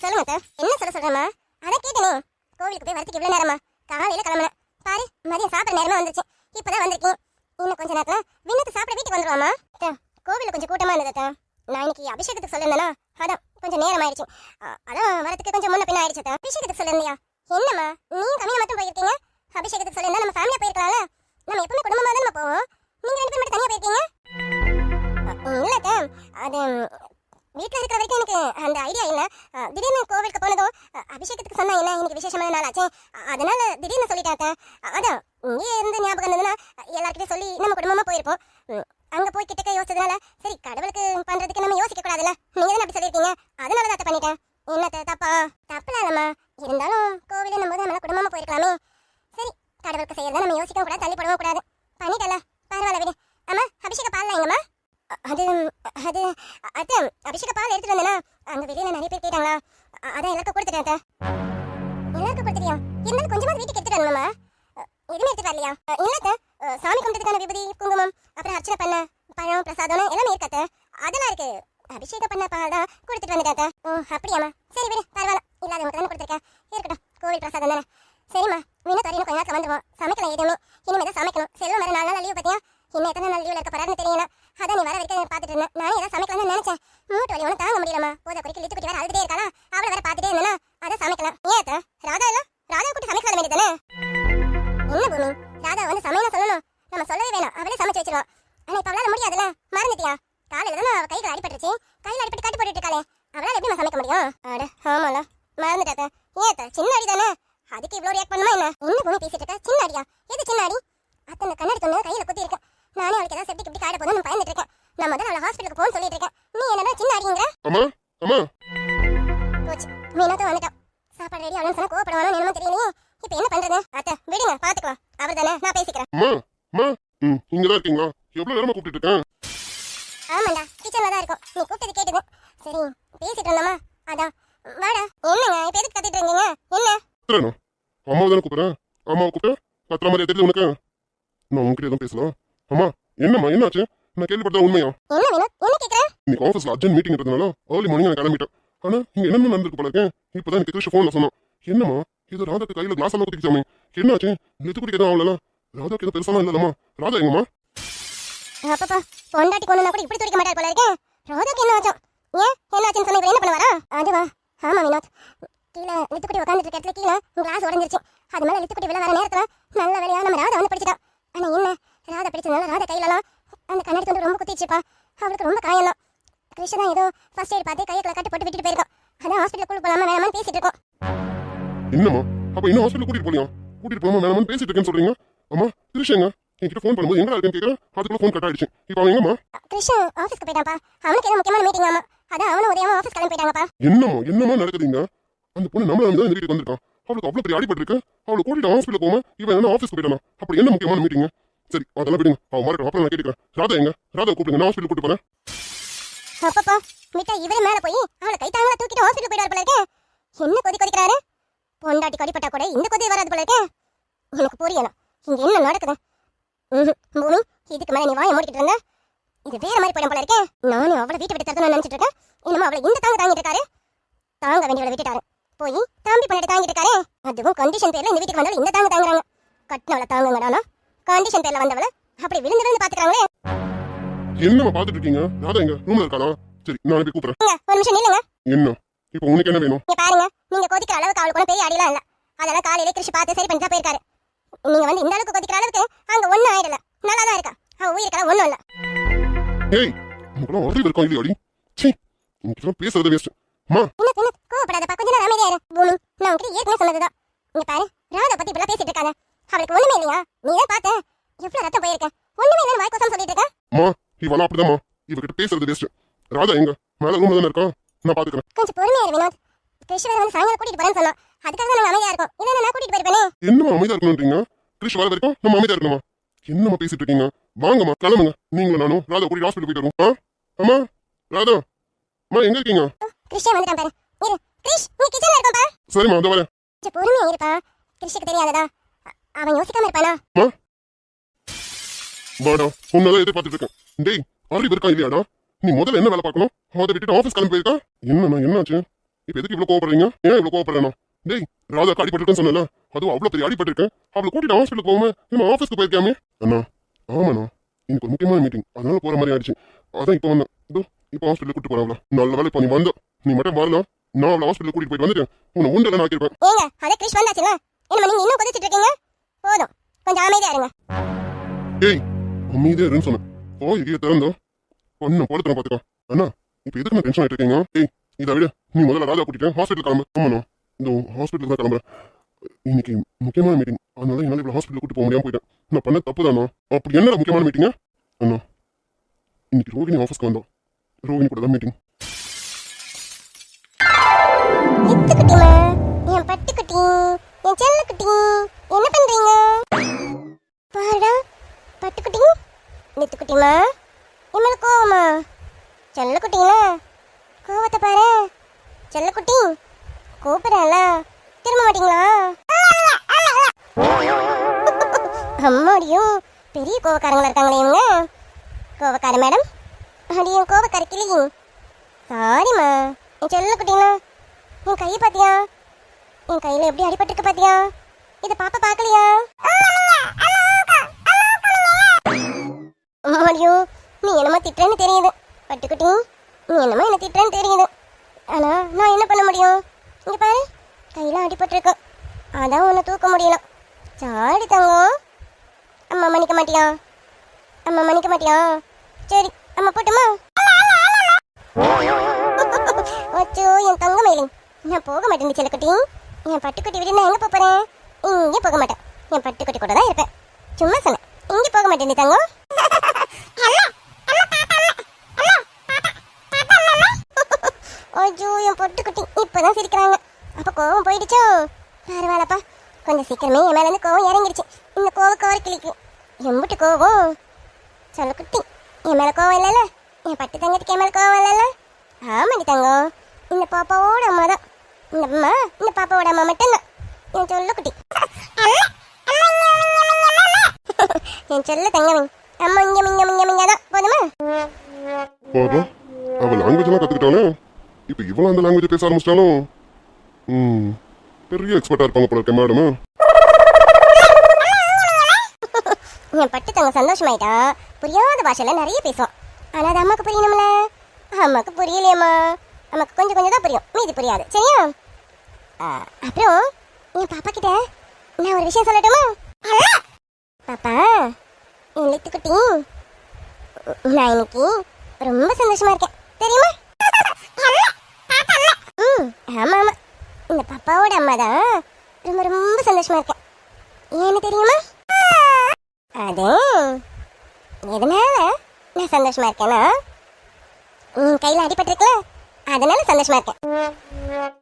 சொல்லுங்க அத்தை. என்ன சொல்றேம்மா? அதான் கேட்டனே, கோவிலுக்கு போய் வரதுக்கு இவ்வளவு நேரமா? காலையில கிளம்புனேன் பாரு, மதியம் சாப்பிட நேரமா வந்துச்சு. இப்பதான் வந்திருக்கீங்க. இன்னும் கொஞ்ச நேரத்துல விண்ணத்து சாப்பிட வீட்டுக்கு வந்துருவாமா? கோவில கொஞ்சம் கூட்டமா இருந்தது. நான் இன்னைக்கு அபிஷேகத்துக்கு சொல்லிருந்தேனா, அதான் கொஞ்சம் நேரம் ஆயிடுச்சு. அதான் வரதுக்கு கொஞ்சம் முன்ன பின்ன ஆயிடுச்சு. அபிஷேகத்துக்கு சொல்லிருந்தியா? என்னம்மா நீங்க கம்மியா மட்டும் போயிருக்கீங்க? அபிஷேகத்துக்கு சொல்லிருந்தா நம்ம ஃபேமிலியா போயிருக்கலாம்ல. நம்ம எப்பவுமே குடும்பமா தான் நம்ம போவோம். நீங்க 2 பேரும் மட்டும் தனியா போயிருக்கீங்க. இல்ல அது வீட்டுல இருக்கிற வரைக்கும் எனக்கு அந்த ஐடியா இல்ல. திடீர்னு கோவிலுக்கு போனதும் அபிஷேகத்துக்கு சொன்னா என்ன, இன்னைக்கு விசேஷமான நாள் ஆச்சு, அதனால திடீர்னு சொல்லிட்டேன். அதான் இங்கே இருந்து ஞாபகம் இருந்ததுன்னா எல்லாருக்கிட்டையும் சொல்லி நம்ம குடும்பமா போயிருப்போம். அங்க போய் கிட்டக்க யோசிச்சதுனால சரி, கடவுளுக்கு பண்றதுக்கு நம்ம யோசிக்க கூடாதுல்ல, நீங்க தானே அப்படி சொல்லியிருக்கீங்க, அதனால தான் பண்ணிட்டேன். என்ன தப்பா? தப்புலாதம்மா, இருந்தாலும் கோவில நம்ம தான் குடும்பமா போயிருக்கலாமே. சரி, கடவுளுக்கு செய்யறத நம்ம யோசிக்கவும் கூடாது, தள்ளி போடவும் கூடாது. பண்ணிட்டல, பரவாயில்ல விடு. ஆமா, அபிஷேக பால் எங்கம்மா? அது அது அது அபிஷேக பால் எடுத்துட்டு வந்தேனா, அங்க வெளியில நிறைய பேர் கேட்டாங்களா, அதான் எல்லாருக்கும் கொடுத்துட்டேன். எல்லாருக்கும் கொடுத்துட்டியா? இருந்தாலும் கொஞ்சமா வீட்டுக்கு எடுத்துட்டு வரணுமா? எதுவுமே எடுத்துட்டு வரலையா? இல்லத்த, சாமி கும்பிட்டதுக்கான விபூதி குங்குமம் அப்புறம் அர்ச்சனை பண்ண பழம் பிரசாதம் எல்லாமே இருக்காத்த, அதெல்லாம் இருக்கு. அபிஷேகம் பண்ண பால் தான் கொடுத்துட்டு வந்துட்டாத்த. ஓ அப்படியாம்மா, சரி விடு, பரவாயில்ல, இல்லாதவங்க தானே கொடுத்துருக்கேன், இருக்கட்டும், கோவில் பிரசாதம் தானே. சரிம்மா, மீன் தரையும் கொஞ்ச நேரத்தில் வந்துடுவோம். சமைக்கலாம் எதுவுமே, இனிமே தான் சமைக்கணும். செல்வம் வர 4 நாள் லீவ் பார்த்தியா? இன்னும் எத்தனை நாள் லீவ்ல இருக்க போறாருன்னு தெரியல. அதான் நீ வர வரைக்கும் பார்த்துட்டு இருந்தேன். நானே ஏதாவது சமைக்கலாம்னு நினைச்சேன். மூட்டு வலி ஒன்றும் தாங்க முடியலமா. போத குறிக்க லிட்டு குட்டி வேற அழுதுட்டே இருக்காளா, அவளை வேற பார்த்துட்டே இருந்தேன்னா அதை சமைக்கலாம். ஏன் ராதா இல்ல, ராதா கூட்டி சமைக்க வேண்டியதானே? என்ன பூமி, ராதா வந்து சமையலாம் சொல்லணும், நம்ம சொல்லவே வேணாம், அவளே சமைச்சு வச்சிருவான். ஆனா இப்ப அவளால முடியாதுல்ல, மறந்துட்டியா? காலையில தானே அவ கைகள் அடிபட்டுருச்சு, கையில் அடிபட்டு கட்டு போட்டுட்டு இருக்காளே, அவளால எப்படி சமைக்க முடியும்? அட ஆமால, மறந்துட்டாத்த. ஏன் சின்ன அடி தானே, அதுக்கு இவ்வளவு ரியாக்ட் பண்ணுமா என்ன? என்ன பூமி பேசிட்டு இருக்க? சின்ன அடியா? எது சின்ன அடி? அத்தனை கண்ணாடி தொண்ணு கையில குத்தி இருக்கேன். நானே அவளுக்கு ஏதாவது செப்டிக் இப்படி காட போதும் பயந்துட்டு இருக்கேன். நான் முதல்ல அவளை ஹாஸ்பிட்டலுக்கு போன்னு சொல்லிட்டு இருக்கேன். நீ என்னடா சின்ன அடிங்கிற? அம்மா அம்மா போச்சு, மீனாத்த வந்துட்டான். சாப்பாடு ரெடி ஆகணும்னு சொன்னா கோவப்படுவானோ என்னமோ தெரியலையே. இப்போ என்ன பண்றது? அத்தை விடுங்க, பாத்துக்கலாம், அவர் தானே, நான் பேசிக்கிறேன். அம்மா அம்மா, இங்கதான் இருக்கீங்களா? எவ்வளவு நேரமா கூப்பிட்டு இருக்கேன்? ஆமாண்டா, கிச்சன்ல தான் இருக்கும். நீ கூப்பிட்டது கேட்டது. சரி, பேசிட்டு இருந்தோமா, அதான். வாடா. என்னங்க இப்ப எதுக்கு கத்திட்டு இருக்கீங்க? என்ன? அம்மாவை தானே கூப்பிடுறேன். அம்மாவை கூப்பிட்டு கத்துற மாதிரி தெரியுது உனக்கு? நான் உங்ககிட்ட எதுவும் பேசலாம். அம்மா என்னம்மா, என்னாச்சு? நான் கேள்விப்பட்டா உண்மையா? என்ன வேணும்? என்ன கேக்குற? இன்னைக்கு ஆஃபீஸ்ல அர்ஜென்ட் மீட்டிங் இருந்ததுனால ஏர்லி மார்னிங் நான் கிளம்பிட்டேன். ஆனா இங்க என்னென்ன நடந்திருக்கு போல இருக்கேன். இப்பதான் எனக்கு கிருஷ்ண போன்ல சொன்னான். என்னம்மா இது, ராதாக்கு கையில கிளாஸ் எல்லாம் குத்திக்கிச்சாமே, என்னாச்சு? நெத்து குடிக்க எதுவும் ஆகல? ராதாக்கு எதுவும் பெருசாலாம் இல்லம்மா. ராதா எங்கம்மா? அப்பப்பா, பொண்டாட்டி கொண்டுனா கூட இப்படி துடிக்க மாட்டார் போல இருக்கேன். ராதாக்கு என்ன ஆச்சோம்? ஏன் என்னாச்சுன்னு சொன்ன என்ன பண்ணுவாரா? அதுவா, ஆமா வினோத், கீழே லித்துக்குட்டி உட்காந்துட்டு இருக்க இடத்துல கீழே கிளாஸ் உடஞ்சிருச்சு. அது மேல லித்துக்குட்டி விழ வர நேரத்துல நல்ல வேலையா நம்ம ராதா வந்து பிடிச்சிட்டான். ஆனா என்ன, ராதா பிடிச்சதுனால ராதா கையிலலாம் அந்த கண்ணாடி தொண்டு ரொம்ப குத்திச்சுப்பா. அவளுக்கு ரொம்ப காயம் தான். கிருஷ்ண தான் ஏதோ ஃபர்ஸ்ட் எய்ட் பார்த்து கையை கட்டு போட்டு விட்டுட்டு போயிருக்கோம். அதான் ஹாஸ்பிட்டல் கூட்டு போலாமா வேணாமான்னு பேசிட்டு இருக்கோம். என்னம்மா, அப்ப இன்னும் ஹாஸ்பிட்டல் கூட்டிட்டு போலியா? கூட்டிட்டு போகாம வேணாமான்னு பேசிட்டு இருக்கேன்னு சொல்றீங்க? அம்மா கிருஷ்ணங்க என்கிட்ட ஃபோன் பண்ணும்போது எங்க இருக்கேன்னு கேட்கறேன், அதுக்குள்ள ஃபோன் கட் ஆயிடுச்சு. இப்போ அவன் எங்கம்மா? கிருஷ்ண ஆஃபீஸ்க்கு போயிட்டான்ப்பா. அவனுக்கு ஏதோ முக்கியமான மீட்டிங் ஆமா, அதான் அவனும் உதயமா ஆஃபீஸ் கிளம்பி போயிட்டாங்கப்பா. என்னம்மா நடக்குதுங்க? அந்த பொண்ணு நம்மள வந்து இந்த வீட்டுக்கு வந்திருக்கான். அவளுக்கு அவ்வளவு பெரிய அடிபட்டு இருக்கு. அவளை கூட்டிட்டு ஹாஸ்பிட்டல் போகாம இவன் என்ன ஆஃபீஸ்க்கு போயிட்டானா? அப்படி என்ன முக்கியமான மீட்டிங்? சரி, அதெல்லாம் விடுங்க, அவன் மாறிட்டு அப்புறம் நான் கேட்டுக்கிறேன். ராதா எங்க? ராதா கூப்பிடுங்க, நான் ஹாஸ்பிட்டல் கூட்டு போறேன். அப்பப்பா, மிட்டா இவரு மேல போய் அவளை கை தாங்களா தூக்கிட்டு ஹாஸ்பிட்டல் போயிட்டு போல இருக்கேன். என்ன கொதிக்கிறாரு? பொண்டாட்டி கடிப்பட்டா கூட இந்த கொதி வராது போல இருக்கேன். எனக்கு புரியணும் இங்க என்ன நடக்குது. பூமி, இதுக்கு மேல நீ வாயை மூடிக்கிட்டு இருந்த இது வேற மாதிரி போயிடும் போல இருக்கேன். நானும் அவளை வீட்டை விட்டு தரணும்னு நினைச்சிட்டு இருக்கேன். என்னமோ அவளை இந்த தாங்கிட்டு இருக்காரு. தாங்க வேண்டியவளை விட்டுட்டாரு. போய் தம்பி பண்ணிட்டு தாங்கிட்டு இருக்காரு. அதுவும் கண்டிஷன் பேர்ல இந்த வீட்டுக்கு வந்தாலும் இந்த தாங்குறாங்க. கட்டினவளை தாங்குங்கடானா கண்டிஷன் பேர்ல வந்தவளை அப்படி விழுந்து விழுந்து பாத்துக்கிறாங்களே. என்னம்மா பாத்துட்டு இருக்கீங்க? ராதா எங்க ரூம்ல இருக்காளா? சரி நான் போய் கூப்பிடுறேன். ஒரு நிமிஷம் நில்லுங்க. என்ன இப்போ உனக்கு என்ன வேணும்? நீ பாருங்க, நீங்க கொதிக்கிற அளவுக்கு அவளுக்கு ஒன்றும் பெரிய அடியெல்லாம் இல்ல. அதெல்லாம் காலையிலே கிருஷி பார்த்து சரி பண்ணிட்டு தான் போயிருக்காரு. நீங்க வந்து இந்த அளவுக்கு கொதிக்கிற அளவுக்கு அங்க ஒண்ணும் ஆயிடல. நல்லா தான் இருக்கா. அவன் உயிருக்கெல்லாம் ஒண்ணும் இல்ல. ஏய் உனக்கு அறிவு இருக்கா இல்லையாடி? சீ உனக்கு பேசுறது வேஸ்ட். மா என்ன கோவப்படாதப்பா, கொஞ்ச நேரம் அமைதியா இரு. பூமி, நான் உன்கிட்ட ஏற்கனவே சொன்னதுதான். இங்க பாரு, ராதா பத்தி இப்படிலாம் பேசிட்டு இருக்காங்க. அவளுக்கு ஒண்ணுமே இல்லையா? நீ தான் பார்த்த எவ்வளவு ரத்தம் போயிருக்க. ஒண்ணுமே இல்லைன்னு வாய்க்கோசம் சொல்லிட்டு இருக்க. மா இவளா அப்படிதாம்மா. இவகிட்ட பேசுறது வேஸ்ட். ராதா எங்க? மேல ரூம்ல தானே இருக்கா. நான் பாத்துக்கிறேன். கொஞ்சம் பொறுமையா இரு வினோத். கிருஷ் வேற வந்து சாயங்காலம் கூட்டிட்டு போறேன்னு சொன்னா. அதுக்காக தான் நாங்க அமைதியா இருக்கோம். இல்ல நான் கூட்டிட்டு போயிருப்பேனே. என்னம்மா அமைதியா இருக்கணும்ன்றீங்க? கிருஷ் வர வரைக்கும் நம்ம அமைதியா இருக்கணுமா? என்னம்மா பேசிட்டு இருக்கீங்க? வாங்கம்மா கிளம்புங்க. நீங்களும் நானும் ராதா கூட்டி ஹாஸ்பிட்டல் போயிட்டு வருவோம். அம்மா ராதா அம்மா எங்க இருக்கீங்க? கிருஷ்ணா வந்துட்டான் பாரு. இரு கிருஷ், நீ கிச்சன்ல இருக்கோம் பா. சரிம்மா அந்த வரேன். கொஞ்சம் பொறுமையா இருப்பா. கிருஷ்க்கு தெரியாதடா. அவன் யோசிக்காம இருப்பானா? வாடா உன்னதான் எதிர்பார்த்துட்டு இருக்கேன். டேய் அறிவு இருக்கா இல்லையாடா? நீ முதல்ல என்ன வேலை பார்க்கணும்? அதை விட்டுட்டு ஆஃபீஸ் கிளம்பி போயிருக்கா? என்னண்ணா என்னாச்சு? இப்ப எதுக்கு இவ்வளவு கோவப்படுறீங்க? ஏன் இவ்வளவு கோவப்படுறேன்? டேய் ராதா அடிபட்டிருக்கேன்னு சொன்னல, அதுவும் அவ்வளவு பெரிய அடிபட்டிருக்கேன். அவளை கூட்டிட்டு ஹாஸ்பிட்டல் போகாம நம்ம ஆஃபீஸ்க்கு போயிருக்காமே. அண்ணா ஆமாண்ணா, எனக்கு ஒரு முக்கியமான மீட்டிங், அதனால போற மாதிரி ஆயிடுச்சு. அதான் இப்போ வந்தேன். இதோ இப்போ ஹாஸ்பிட்டல் கூட்டிட்டு போறேன். நல்ல வேலை இப்போ நீ வந்த. நீ மட்டும் வரல, நான் அவளை ஹாஸ்பிட்டல் கூட்டிட்டு போயிட்டு வந்துட்டு உன்னை உண்டல ஆக்கிருப்பேன். ஏங்க அதே கிருஷ் வந்தாச்சுல, என்ன நீங்க இன்னும் கொதிச்சிட்டு இருக்கீங்க? போதும், கொஞ்சம் அமைதியா இருங்க. ஏய் அமைதியா இருன்னு சொன்னேன். எங்கேயே திறந்தோ ஒன்னும் போலத்தனை பாத்துக்கோ. அண்ணா இப்ப எதுக்கு நான் டென்ஷன் ஆயிட்டு இருக்கீங்க? ஏய் இதை விட நீ முதல்ல ராஜா கூட்டிட்டு ஹாஸ்பிட்டல் கிளம்பு. ஆமாண்ணா இந்த ஹாஸ்பிட்டலுக்கு தான் கிளம்புறேன். இன்னைக்கு முக்கியமான மீட்டிங், அதனால என்னால இவ்வளவு ஹாஸ்பிட்டல் கூட்டிட்டு போக முடியாம போயிட்டேன். நான் பண்ண தப்பு தானா? அப்படி என்னடா முக்கியமான மீட்டிங்க? அண்ணா இன்னைக்கு ரோகிணி ஆஃபீஸ்க்கு வந்தோம். ரோகிணி கூட தான் மீட்டிங். எத்துக்குட்டிமா, என் பட்டுக்குட்டி, என் செல்லக்குட்டி, என்ன பண்றீங்க? பாருடா பட்டுக்குட்டி, நெத்துக்குட்டிமா, எம்மல கோவமா? செல்லக்குட்டிங்களா, கோவத்தை பாரு. செல்லக்குட்டி கூப்பிடல, திரும்ப மாட்டீங்களா? அம்மாடியும் பெரிய கோவக்காரங்களா இருக்காங்களே இவங்க. கோவக்கார மேடம், அடியும் கோவக்கார கிளியும். சாரிம்மா, என் செல்லக்குட்டிங்களா, என் கையை பாத்தியா? என் கையில எப்படி அடிபட்டிருக்கு பாத்தியா? இத பாப்பா பாக்கலையா? அம்மாடியும் நீ என்னமா திட்டுறேன்னு தெரியுது. பட்டுக்குட்டி நீ என்னமா என்ன திட்டுறேன்னு தெரியுது. ஆனா நான் என்ன பண்ண முடியும்? இங்க பாரு, கையில அடிபட்டிருக்கு, அதான் உன்னை தூக்க முடியல. சாடி தங்கம். அம்மா மன்னிக்க மாட்டியா? அம்மா மன்னிக்க மாட்டியா? சரி அம்மா போட்டுமா? அச்சோ என் தங்க மயிலை, நான் போக மாட்டேன் செல்லக்குட்டி. என் பட்டுக்குட்டி விட்டு நான் எங்க போறேன்? இங்கே போக மாட்டேன். என் பட்டுக்குட்டி கூட தான் இருப்பேன். சும்மா சொன்னேன், இங்கே போக மாட்டேன் தங்கம். ஐயோ என் பொட்டுக்குட்டி இப்பதான் சிரிக்கிறாங்க. அப்ப கோவம் போயிடுச்சோ? பரவாயில்லப்பா, கொஞ்சம் சீக்கிரமே என் மேல இருந்து கோவம் இறங்கிடுச்சு. இந்த கோவக்கார கிளிக்கு எம்பிட்டு கோவம். செல்லக்குட்டி என் மேல கோவம் இல்லைல்ல? என் பட்டு தங்கத்துக்கு என் மேல கோவம் இல்லைல்ல? ஆமாடி தங்கம், இந்த பாப்பாவோட அம்மா தான். இந்த பாப்பாவோட அம்மா மட்டும்தான் என் செல்லக்குட்டி. என் செல்ல தங்கமே, அம்மா இங்க மிங்க மிங்க மிங்க தான். போதுமா? பாப்பா அவ லாங்குவேஜ் எல்லாம் கத்துக்கிட்டானே, இப்ப இவ்வளவு அந்த லாங்குவேஜ் பேச ஆரம்பிச்சிட்டாலும் பெரிய எக்ஸ்பர்ட்டா இருப்பாங்க போல இருக்க மேடம். என் பட்டு தங்க சந்தோஷமாயிட்டா புரியாத பாஷையில நிறைய பேசுவோம். ஆனா அது அம்மாக்கு புரியணும்ல. அம்மாக்கு புரியலையம்மா. அம்மாக்கு கொஞ்சம் கொஞ்சம் தான் புரியும், மீதி புரியாது. சரியா? அப்புறம் என் பாப்பா கிட்ட நான் ஒரு விஷயம் சொல்லட்டுமா? பாப்பா என் லித்துக்குட்டி, நான் இன்னைக்கு ரொம்ப சந்தோஷமா இருக்கேன் தெரியுமா? ஆமா ஆமா, இந்த பாப்பாவோட அம்மா தான் ரொம்ப ரொம்ப சந்தோஷமா இருக்கேன். ஏன்னு தெரியுமா? அது எதனால நான் சந்தோஷமா இருக்கேன்னா, உன் கையில அடிபட்டிருக்கல, அதனால சந்தோஷமா இருக்கேன்.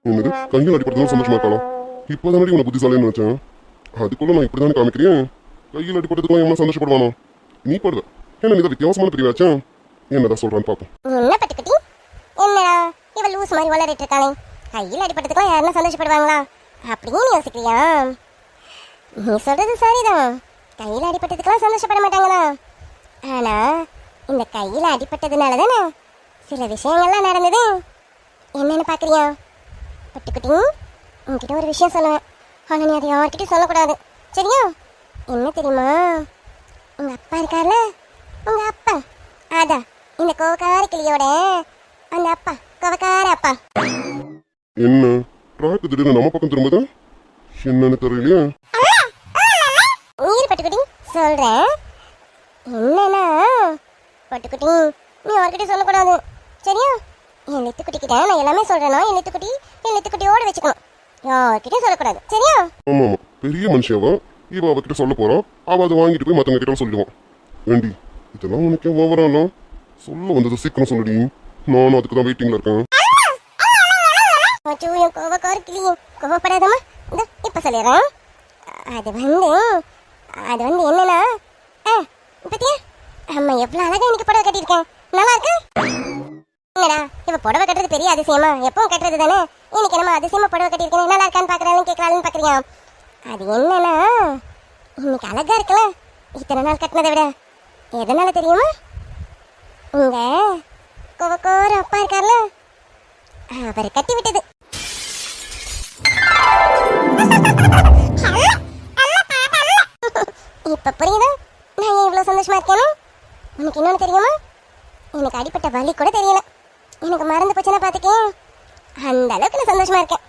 என்னது கையில் அடிப்படுறதும் சந்தோஷமா இருக்கலாம்? இப்போதான் உன புத்திசாலின்னு நினைச்சேன். அதுக்குள்ள நான் இப்படிதான் காமிக்கிறேன். கையில் அடிப்பட்டதுக்குலாம் எவ்வளவு சந்தோஷப்படுவானோ? நீ படுவ என்ன நீ வித்தியாசமான பிரிவாச்சா? என்னதான் சொல்றான்னு பாப்போம். என்ன பட்டுக்குட்டி, என்னடா இவள் லூஸ் மாதிரி வளரிட்டு இருக்காளே? கையில் அடிப்பட்டதுக்குலாம் யாருன்னா சந்தோஷப்படுவாங்களா? அப்படின்னு யோசிக்கிறியா? நீ சொல்றது சரிதான். கையில் அடிபட்டதுக்கெல்லாம் சந்தோஷப்பட மாட்டாங்களா? ஆனா இந்த கையில் அடிபட்டதுனால தானே சில விஷயங்கள்லாம் நடந்தது. என்னன்னு பார்க்குறியா? பட்டுக்குட்டி, உன்கிட்ட ஒரு விஷயம் சொல்லுவேன். ஆனால் நீ அதை யார்கிட்டையும் சொல்லக்கூடாது, சரியா? என்ன தெரியுமா? உங்கள் அப்பா இருக்கார்ல, உங்கள் அப்பா, அதான் இந்த கோவக்கார கிளியோட அந்த அப்பா, கோவக்கார அப்பா. என்ன ட்ராக்கு திடீர்னு நம்ம பக்கம் திரும்புதா? என்னன்னு தெரியலையா? நீர் பட்டுக்குட்டி சொல்கிறேன். என்னன்னா பட்டுக்குட்டி, நீ யார்கிட்டையும் சொல்லக்கூடாது, சரியா? என் லித்துக்குட்டிக்கிட்ட நான் எல்லாமே சொல்கிறேன்னா என் லித்துக்குட்டியோட வச்சுக்கணும். யார்கிட்டையும் சொல்லக்கூடாது, சரியா? ஆமா ஆமா, பெரிய மனுஷியாவா இவ அவகிட்ட சொல்ல போறான். அவ அதை வாங்கிட்டு போய் மத்தவங்க கிட்ட சொல்லிடுவான். ஏண்டி இதெல்லாம் உனக்கு ஓவரானா? சொல்ல வந்தது சீக்கிரம் சொல்லுடி. நானும் அதுக்கு தான் வெயிட்டிங்ல இருக்கேன். அச்சோ, என் கோவக்கார கிளி, கோவப்படாதம்மா. இந்த இப்போ சொல்லிடுறேன். அது வந்து என்னன்னா, பத்தியா அம்மா எவ்வளோ அழகா இன்னைக்கு புடவை கட்டியிருக்கேன். நல்லா இருக்கு. என்னடா இவ புடவை கட்டுறது பெரிய அதிசயமா? எப்பவும் கட்டுறது தானே. இன்னைக்கு நம்ம அதிசயமா புடவை கட்டியிருக்கேன். நல்லா இருக்கான்னு பார்க்குறாலும் கேட்கலான்னு பார்க்குறியா? அது என்னன்னா, இன்னைக்கு அழகா இருக்குல்ல இத்தனை நாள் கட்டினதை விட. எதனால தெரியுமா? உங்க கோவக்கோர அப்பா இருக்கார்ல, அவர் கட்டி விட்டது. இப்ப புரியுதா நான் ஏன் இவ்வளவு சந்தோஷமா இருக்கேன்னு? உனக்கு இன்னொன்னு தெரியுமா? எனக்கு அடிப்பட்ட வலி கூட தெரியல. எனக்கு மறந்து போச்சுன்னா பாத்துக்கேன். அந்த அளவுக்கு நான் சந்தோஷமா இருக்கேன்.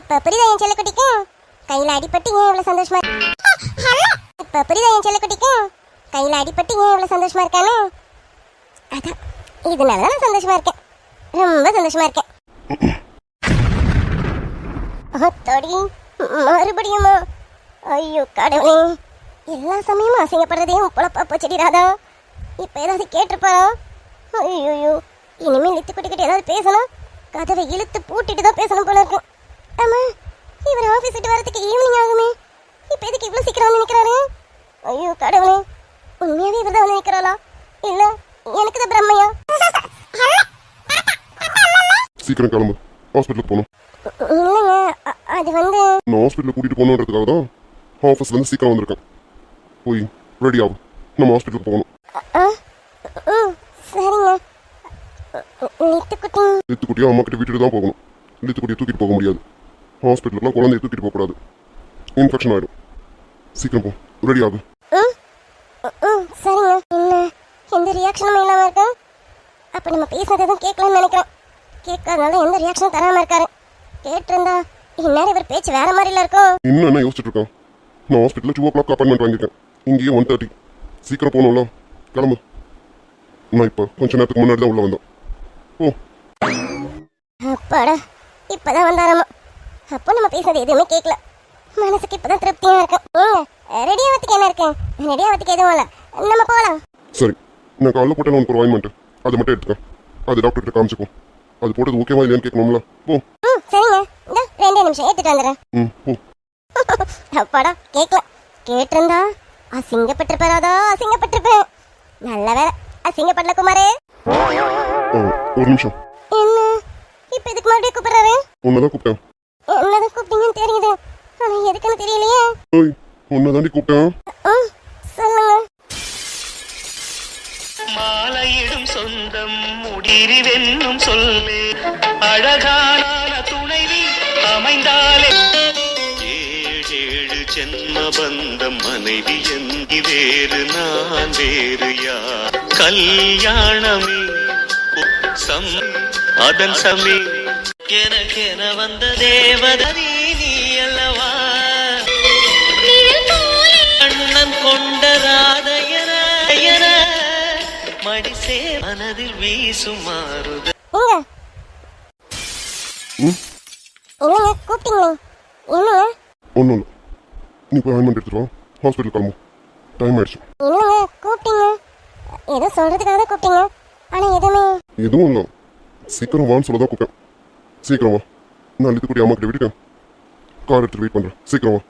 இப்ப புரியுதா என் செல்லக்குட்டிக்கு கையில அடிபட்டு ஏன் இவ்வளவு சந்தோஷமா இப்ப புரியுதா என் செல்லக்குட்டிக்கு கையில அடிபட்டு ஏன் இவ்வளவு சந்தோஷமா இருக்கானு? அதான் இதனாலதான் நான் சந்தோஷமா இருக்கேன். ரொம்ப சந்தோஷமா இருக்கேன். தோடி மறுபடியுமா? ஐயோ கடவுளே, எல்லா சமயமும் அசிங்கப்படுறதையும் பொழப்பா போச்சடி ராதா. இப்ப ஏதாவது கேட்டிருப்பாரா? ஐயோ, இனிமேல் லித்துக்குட்டிக்கிட்ட ஏதாவது பேசணும், கதவை இழுத்து பூட்டிட்டு தான் பேசணும் போல இருக்கு. ஆமா, இவர் ஆஃபீஸ் விட்டு வரதுக்கு ஈவினிங் ஆகுமே. இப்ப எதுக்கு இவ்வளவு சீக்கிரம் வந்து நிக்கிறாரு? ஐயோ கடவுளே, உண்மையாவே இவர் தான் வந்து நிக்கிறாளா இல்ல எனக்கு தான் பிரம்மையா? சீக்கிரம் கிளம்பு, ஹாஸ்பிட்டலுக்கு போகணும். இல்லைங்க, அது வந்து நான் ஹாஸ்பிட்டலுக்கு கூட்டிட்டு போகணுன்றதுக்காக தான் ஆஃபீஸ்ல இருந்து சீக்கிரம் வந்திருக்கேன். போய் ரெடி ஆகும், நம்ம ஹாஸ்பிட்டலுக்கு போகணும். சரிங்க. லித்துக்குட்டி லித்துக்குட்டியை அம்மா கிட்ட விட்டுட்டு தான் போகணும். லித்துக்குட்டியை தூக்கிட்டு போக முடியாது. ஹாஸ்பிட்டலுக்குலாம் குழந்தைய தூக்கிட்டு போகக்கூடாது, இன்ஃபெக்ஷன் ஆகிடும். சீக்கிரம் போ, ரெடி ஆகும். சரிங்க. என்ன எந்த ரியாக்ஷனும் இல்லாம இருக்கு? அப்ப நம்ம பேசுறது எதுவும் கேட்கலன்னு நினைக்கிறேன். கேட்காதனால எந்த ரியாக்ஷனும் தராம இருக்காரு. கேட்டிருந்தா இந்நேரம் இவர் பேச்சு வேற மாதிரில இருக்கும். இன்னும் என்ன யோசிச்சுட்டு இருக்கேன்? நான் ஹாஸ்பிட்டலில் 2 o'clock அப்பாயின்மெண்ட் வாங்கியிருக்கேன். இங்கேயே 1:30. சீக்கிரம் போகணும்ல, கிளம்பு. நான் இப்போ கொஞ்ச நேரத்துக்கு முன்னாடி தான் உள்ள வந்தேன். ஓ அப்பாடா, இப்பதான் வந்தாராமா. அப்போ நம்ம பேசுறது எதுவுமே கேட்கல. மனசுக்கு இப்பதான் திருப்தியா இருக்கு. ரெடியாவதுக்கு என்ன இருக்கு? ரெடியாவதுக்கு எதுவும் இல்லை, நம்ம போகலாம். சரி, நான் காலைல போட்டேன் உனக்கு ஒரு வாயின்மெண்ட், அதை மட்டும் எடுத்துக்க. அது டாக்டர் கிட்ட காமிச்சுக்கும். அது போட்டது ஓகேவா இல்லையான்னு கேட்கணும்ல. போ. சரிங்க, இந்த 2 நிமிஷம் எடுத்துட்டு வந்துடுறேன். போ. அப்பாடா, கேட்கல. கேட்டிருந்தா அசிங்கப்பட்டிருப்பாராதா? அசிங்கப்பட்டிருப்பேன். நல்ல வேலை அசிங்கப்படல குமாரே. ஒரு நிமிஷம். என்ன இப்ப இதுக்கு மறுபடியும் கூப்பிடுறாரு? உன்னதான் கூப்பிட்டேன். என்னதான் கூப்பிட்டீங்கன்னு தெரியுது, ஆனா எதுக்குன்னு தெரியலையே. ஓய், உன்னதாண்டி கூப்பிட்டேன். சொல்லுங்க. மாலையிடும் சொந்தம் முடிரிவென்னும் சொல்லு அழகான துணைவி அமைந்தாலே ஏழு ஜென்ம பந்தம் மனைவி எங்கி வேறு நான் வேறு யார் கல்யாணமே அதன் சமே எனக்கென வந்த தேவதனி நீ அல்லவா அண்ணன் கொண்ட ராதையன மடிசே மனதில் வீசும் மாறுத. என்னங்க கூப்பிட்டீங்களே? என்னங்க? ஒன்றும் இல்லை, நீ போய் வாயின்மெண்ட் எடுத்துட்டு வா, ஹாஸ்பிட்டல் கிளம்பு. டைம் ஆயிடுச்சு. என்னங்க கூப்பிட்டீங்க? ஏதோ சொல்றதுக்காக தான் கூப்பிட்டீங்க, ஆனா எதுவும் இல்லை, சீக்கிரம் வான்னு சொல்லதான் கூப்பிட்டேன். சீக்கிரம் வா, நான் லித்துக்குட்டி அம்மா கிட்ட விட்டுட்டேன். கார் எடுத்துட்டு வெயிட் பண்றேன். சீக்கிரம் வா.